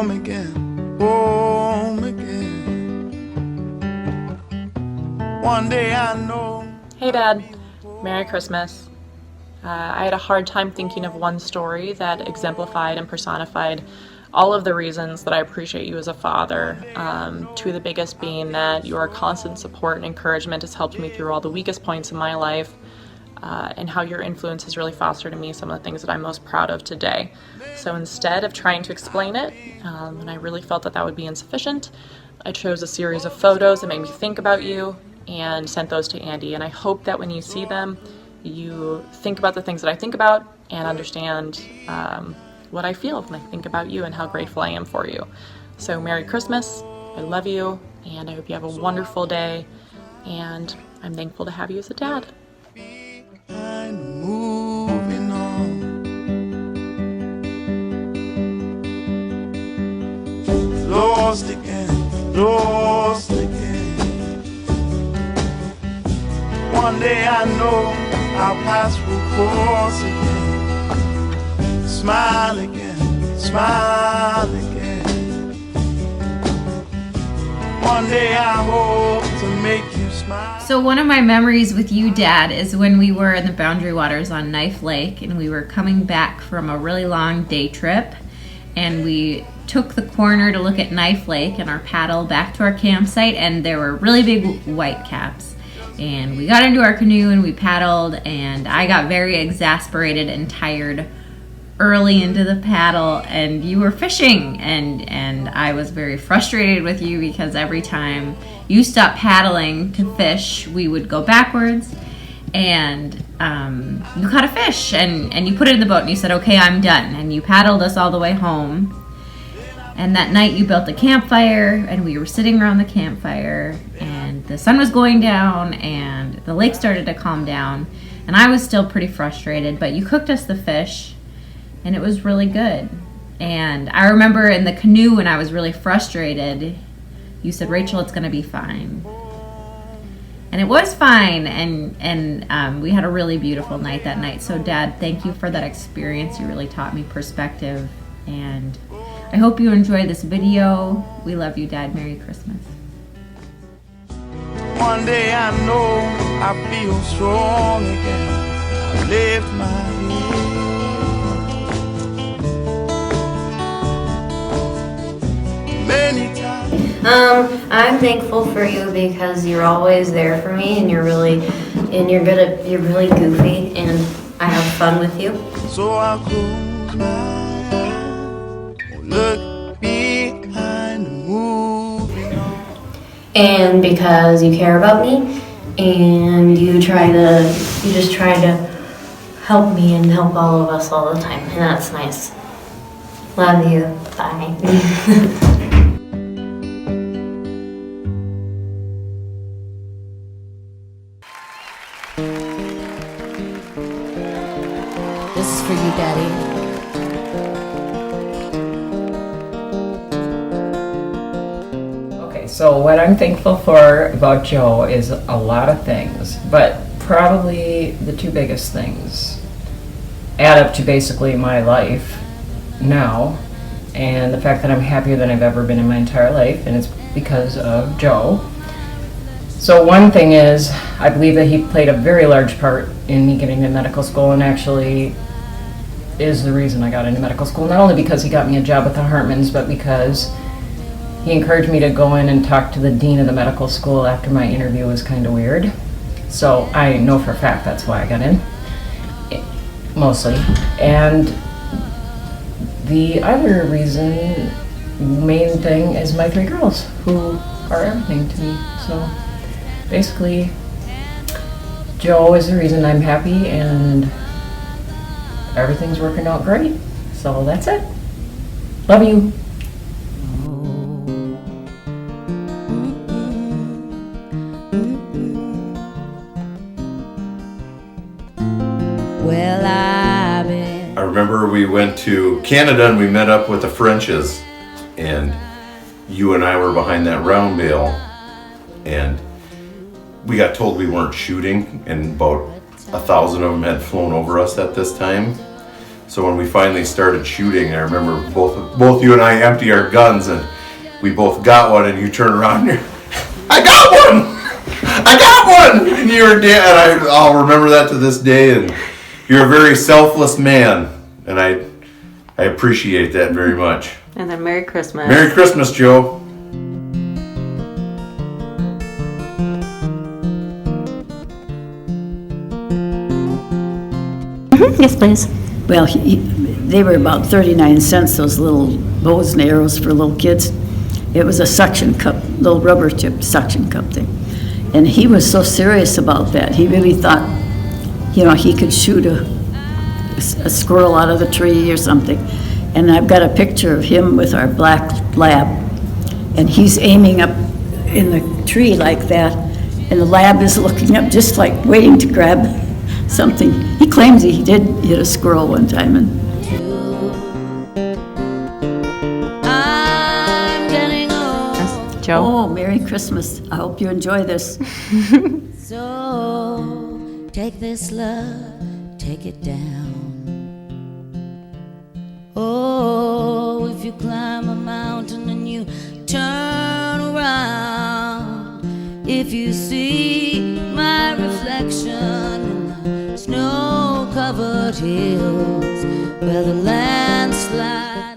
home again, home again. One day I know. Hey Dad, Merry Christmas. I had a hard time thinking of one story that exemplified and personified all of the reasons that I appreciate you as a father. Two of the biggest being that your constant support and encouragement has helped me through all the weakest points in my life, and how your influence has really fostered in me some of the things that I'm most proud of today. So instead of trying to explain it, and I really felt that that would be insufficient, I chose a series of photos that made me think about you and sent those to Andy. And I hope that when you see them, you think about the things that I think about and understand what I feel when I think about you and how grateful I am for you. So Merry Christmas, I love you, and I hope you have a wonderful day, and I'm thankful to have you as a dad. And moving on. Lost again, lost again. One day I know our paths will cross again. Smile again, smile again. One day I hope to make you smile. So one of my memories with you, Dad, is when we were in the Boundary Waters on Knife Lake, and we were coming back from a really long day trip, and we took the corner to look at Knife Lake and our paddle back to our campsite, and there were really big whitecaps. And we got into our canoe and we paddled, and I got very exasperated and tired early into the paddle, and you were fishing, and I was very frustrated with you because every time you stopped paddling to fish, we would go backwards, and you caught a fish, and you put it in the boat, and you said, okay, I'm done, and you paddled us all the way home. And that night you built a campfire, and we were sitting around the campfire, and the sun was going down, and the lake started to calm down, and I was still pretty frustrated, but you cooked us the fish, and it was really good. And I remember in the canoe when I was really frustrated, you said, Rachel, it's going to be fine. And it was fine, and we had a really beautiful night that night. So Dad, thank you for that experience. You really taught me perspective, and I hope you enjoy this video. We love you, Dad. Merry Christmas. One day I know I feel strong again. I lift my head. Many times. I'm thankful for you because you're always there for me, and you're really goofy, and I have fun with you. So I'll close my eyes, look behind the moving on. And because you care about me, and you just try to help me and help all of us all the time, and that's nice. Love you. Bye. This is for you, Daddy. So what I'm thankful for about Joe is a lot of things, but probably the two biggest things add up to basically my life now, and the fact that I'm happier than I've ever been in my entire life, and it's because of Joe. So one thing is, I believe that he played a very large part in me getting to medical school, and actually is the reason I got into medical school, not only because he got me a job with the Hartmans, but because he encouraged me to go in and talk to the dean of the medical school after my interview was kind of weird. So I know for a fact that's why I got in, mostly. And the other reason, main thing, is my three girls, who are everything to me. So basically, Joe is the reason I'm happy, and everything's working out great. So that's it. Love you. I remember we went to Canada and we met up with the Frenches, and you and I were behind that round bale, and we got told we weren't shooting, and about 1,000 of them had flown over us at this time. So when we finally started shooting, I remember both you and I empty our guns, and we both got one, and you turn around and you're, I got one! I got one! And you're dead, and I'll remember that to this day, and you're a very selfless man, and I appreciate that very much. And then Merry Christmas. Merry Christmas, Joe. Yes, please. Well, they were about 39 cents, those little bows and arrows for little kids. It was a suction cup, little rubber tip suction cup thing. And he was so serious about that. He really thought, you know, he could shoot a squirrel out of the tree or something. And I've got a picture of him with our black lab. And he's aiming up in the tree like that. And the lab is looking up just like waiting to grab something. He claims he did hit a squirrel one time. And Joe. oh, Merry Christmas. I hope you enjoy this. So take this love, take it down. Oh, if you climb a mountain and you turn around, if you see my reflection in the snow-covered hills where the landslide